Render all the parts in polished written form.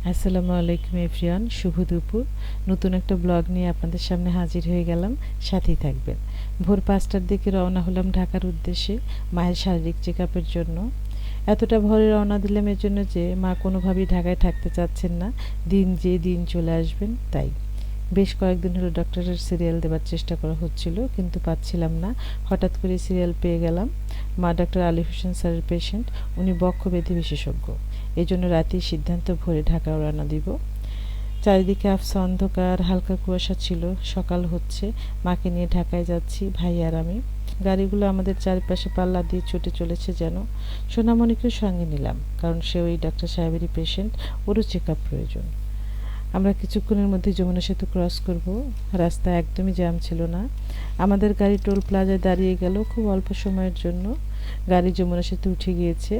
আসসালামু আলাইকুম এভরিওয়ান, শুভ দুপুর। নতুন একটা ব্লগ নিয়ে আপনাদের সামনে হাজির হয়ে গেলাম, সাথেই থাকবেন। ভোর 5টার দিকে রওনা হলাম ঢাকার উদ্দেশ্যে মায়ের শারীরিক চেক আপের জন্য। এতটা ভোরে রওনা দিলাম এর জন্য যে মা কোনোভাবেই ঢাকায় থাকতে চাচ্ছেন না, দিন চলে আসবেন তাই। বেশ কয়েকদিন হলো ডক্টরের সিরিয়াল দেওয়ার চেষ্টা করা হচ্ছিল, কিন্তু পাচ্ছিলাম না। হঠাৎ করে সিরিয়াল পেয়ে গেলাম। মা ডক্টর আলী হোসেন স্যারের পেশেন্ট, উনি বক্ষব্যাধি বিশেষজ্ঞ। এই জন্য রাতেই সিদ্ধান্ত, ভোরে ঢাকা রওনা দিব। চারিদিকে আবছা অন্ধকার, হালকা কুয়াশা ছিল। সকাল হচ্ছে, মাকে নিয়ে ঢাকায় যাচ্ছি ভাই আর আমি। গাড়িগুলো আমাদের চারপাশে পাল্লা দিয়ে ছুটে চলেছে যেন। সোনামণিকেও সঙ্গে নিলাম, কারণ সে ওই ডাক্তার সাহেবেরই পেশেন্ট, ওরও চেক আপ প্রয়োজন। আমরা কিছুক্ষণের মধ্যে যমুনা সেতু ক্রস করব। রাস্তা একদমই জ্যাম ছিল না। আমাদের গাড়ি টোল প্লাজায় দাঁড়িয়ে গেল খুব অল্প সময়ের জন্য। গাড়ি যমুনা সেতু উঠে গিয়েছে।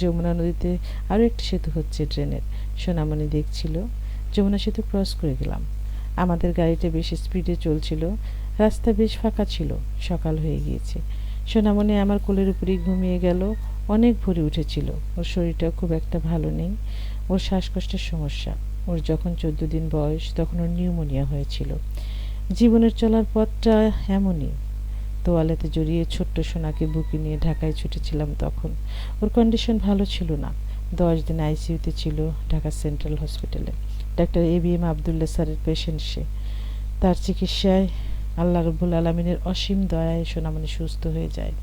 যমুনা নদীতে আরও একটি সেতু হচ্ছে ট্রেনের, সোনামণি দেখছিল। যমুনা সেতু ক্রস করে গেলাম। আমাদের গাড়িটা বেশ স্পিডে চলছিল। রাস্তা বেশ ফাঁকা ছিল। সকাল হয়ে গিয়েছে। সোনামণি আমার কোলের উপরেই ঘুমিয়ে গেল। অনেক ভোরে উঠেছিল। ওর শরীরটাও খুব একটা ভালো নেই। ওর শ্বাসকষ্টের সমস্যা। ওর যখন 14 দিন বয়স তখন ওর নিউমোনিয়া হয়েছিল। জীবনের চলার পথটা এমনই। তোয়ালেতে জড়িয়ে ছোট্ট সোনাকে বুকে নিয়ে ঢাকায় ছুটেছিলাম তখন। ওর কন্ডিশন ভালো ছিল না। 10 দিন আইসিইউতে ছিল ঢাকা সেন্ট্রাল হসপিটালে। ডাক্তার ABM আবদুল্লাহ স্যারের পেশেন্ট সে। তার চিকিৎসায় আল্লাহ রব্বুল আলমিনের অসীম দয়ায় সোনামণি সুস্থ হয়ে যায়,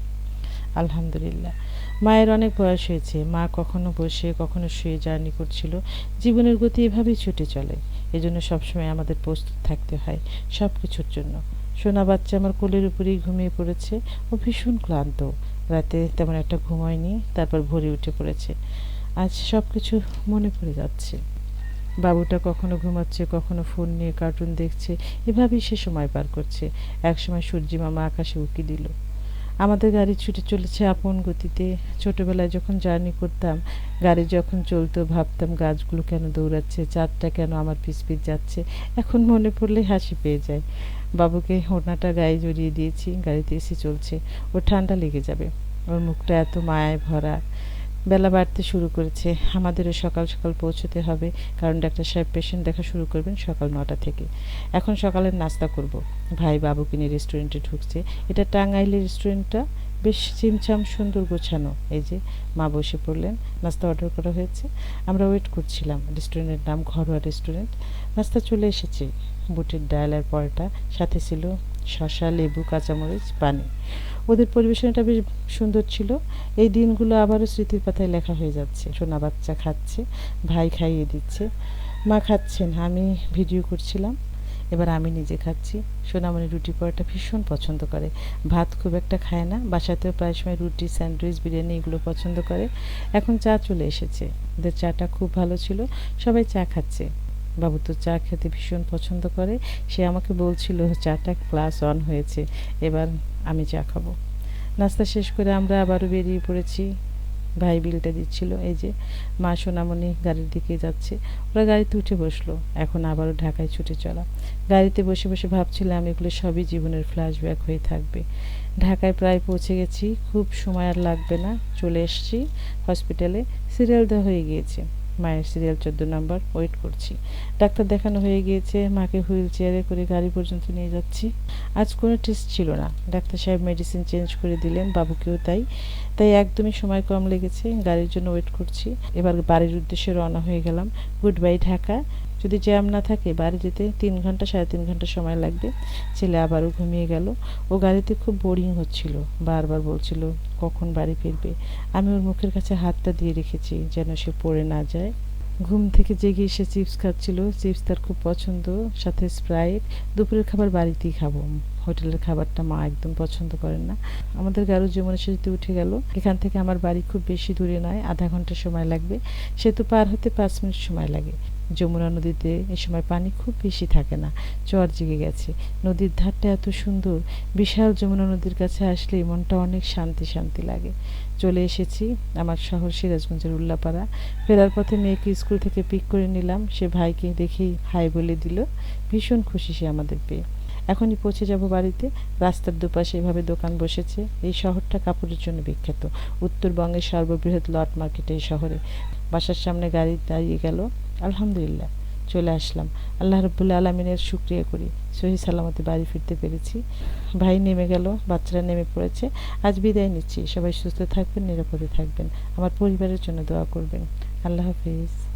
আলহামদুলিল্লাহ। মায়ের অনেক বয়স হয়েছে। মা কখনো বসে কখনো শুয়ে জার্নি করছিল। জীবনের গতি এভাবেই ছুটে চলে। এজন্য সবসময় আমাদের প্রস্তুত থাকতে হয় সব কিছুর জন্য। সোনা বাচ্চা আমার কোলের উপরেই ঘুমিয়ে পড়েছে। ও ভীষণ ক্লান্ত। রাতে তেমন একটা ঘুমায়নি, তারপর ভোরে উঠে পড়েছে। আজ সব কিছু মনে পড়ে যাচ্ছে। বাবুটা কখনো ঘুমাচ্ছে, কখনো ফোন নিয়ে কার্টুন দেখছে। এভাবেই সে সময় পার করছে। একসময় সূর্যি মামা আকাশে উঁকি দিল। আমাদের গাড়ি ছুটে চলেছে আপন গতিতে। ছোটবেলায় যখন জার্নি করতাম, গাড়ি যখন চলতো ভাবতাম গাছগুলো কেন দৌড়াচ্ছে, চাঁদটা কেন আমার পিছ যাচ্ছে। এখন মনে পড়লে হাসি পেয়ে যায়। বাবুকে ওড়নাটা গায়ে জড়িয়ে দিয়েছি। গাড়িতে এসি চলছে। ওর ঠান্ডা লেগে যাবে। ওর মুখটা এত মায়ায় ভরা। বেলা বাড়তে শুরু করেছে। আমাদেরও সকাল সকাল পৌঁছতে হবে, কারণ ডাক্তার সাহেব পেশেন্ট দেখা শুরু করবেন সকাল 9টা থেকে। এখন সকালের নাস্তা করব। ভাই বাবুকে নিয়ে রেস্টুরেন্টে ঢুকছে। এটা টাঙ্গাইলের রেস্টুরেন্টটা। বেশ ছিমছাম সুন্দর গোছানো। এই যে মা বসে পড়লেন। নাস্তা অর্ডার করা হয়েছে। আমরা ওয়েট করছিলাম। রেস্টুরেন্টের নাম ঘরোয়া রেস্টুরেন্ট। নাস্তা চলে এসেছে। বুটের ডাল আর পরোটা, সাথে ছিল শসা, লেবু, কাঁচামরিচ, পানি। ওদের পরিবেশনটা বেশ সুন্দর ছিল। এই দিনগুলো আবারও স্মৃতির পাতায় লেখা হয়ে যাচ্ছে। সোনা বাচ্চা খাচ্ছে, ভাই খাইয়ে দিচ্ছে, মা খাচ্ছেন, আমি ভিডিও করছিলাম। এবার আমি নিজে খাচ্ছি। সোনামণি রুটি পরোটা ভীষণ পছন্দ করে। ভাত খুব একটা খায় না। বাসাতেও প্রায় সময় রুটি, স্যান্ডউইচ, বিরিয়ানি এগুলো পছন্দ করে। এখন চা চলে এসেছে। ওদের চাটা খুব ভালো ছিল। সবাই চা খাচ্ছে। বাবু তো চা খেতে ভীষণ পছন্দ করে। সে আমাকে বলছিল চাটা +1 হয়েছে, এবার আমি চা খাবো। নাস্তা শেষ করে আমরা আবারও বেরিয়ে পড়েছি। ভাই বিলটা দিচ্ছিল। এই যে মা সোনামণি গাড়ির দিকে যাচ্ছে। ওরা গাড়িতে উঠে বসলো। এখন আবারও ঢাকায় ছুটে চলা। গাড়িতে বসে বসে ভাবছিলাম এগুলো সবই জীবনের ফ্ল্যাশব্যাক হয়ে থাকবে। ঢাকায় প্রায় পৌঁছে গেছি। খুব সময় আর লাগবে না। চলে এসেছি হসপিটালে। সিরিয়াল দেওয়া হয়ে গিয়েছে। মায়ের সিরিয়াল 14 নম্বর। ওয়েট করছি। ডাক্তার দেখানো হয়ে গিয়েছে। মাকে হুইল চেয়ারে করে গাড়ি পর্যন্ত নিয়ে যাচ্ছি। আজ কোনো টেস্ট ছিল না। ডাক্তার সাহেব মেডিসিন চেঞ্জ করে দিলেন, বাবুকেও তাই। তাই একদমই সময় কম লেগেছে। গাড়ির জন্য ওয়েট করছি। এবার বাড়ির উদ্দেশ্যে রওনা হয়ে গেলাম। Good bye Dhaka. যদি জ্যাম না থাকে বাড়ি যেতে 3 ঘন্টা 3.5 ঘন্টা সময় লাগবে। ছেলে আবারও ঘুমিয়ে গেল। ও গাড়িতে খুব বোরিং হচ্ছিল। বারবার বলছিল কখন বাড়ি ফিরবে। আমি ওর মুখের কাছে হাতটা দিয়ে রেখেছি যেন সে পড়ে না যায়। ঘুম থেকে জেগে এসে চিপস খাচ্ছিল। চিপস তার খুব পছন্দ, সাথে স্প্রাইট। দুপুরের খাবার বাড়িতেই খাবো। হোটেলের খাবারটা মা একদম পছন্দ করেন না। আমাদের গাড়ি যমুনা সেতুতে উঠে গেল। এখান থেকে আমার বাড়ি খুব বেশি দূরে নয়, আধা ঘন্টা সময় লাগবে। সেতু পার হতে 5 মিনিট সময় লাগে। যমুনা নদীতে এ সময় পানি খুব বেশি থাকে না। চর জেগে গেছে। নদীর ধারটা এত সুন্দর। বিশাল যমুনা নদীর কাছে আসলেই মনটা অনেক শান্তি শান্তি লাগে। চলে এসেছি আমার শহর সিরাজগঞ্জের উল্লাপাড়া। ফেরার পথে মেয়েকে স্কুল থেকে পিক করে নিলাম। সে ভাইকে দেখেই হাই বলে দিল। ভীষণ খুশি সে আমাদের পেয়ে। এখনই পৌঁছে যাব বাড়িতে। রাস্তার দুপাশে এভাবে দোকান বসেছে। এই শহরটা কাপড়ের জন্য বিখ্যাত। উত্তরবঙ্গের সর্ববৃহৎ লট মার্কেট এই শহরে। বাসার সামনে গাড়ি দাঁড়িয়ে গেল। আলহামদুলিল্লাহ চলে আসলাম। আল্লাহ রাব্বুল আলামিনের শুকরিয়া করি সহি সালামতে বাড়ি ফিরতে পেরেছি। ভাই নেমে গেল, বাচ্চারা নেমে পড়েছে। আজ বিদায় নিচ্ছি। সবাই সুস্থ থাকবেন, নিরাপদে থাকবেন। আমার পরিবারের জন্য দোয়া করবেন। আল্লাহ হাফেজ।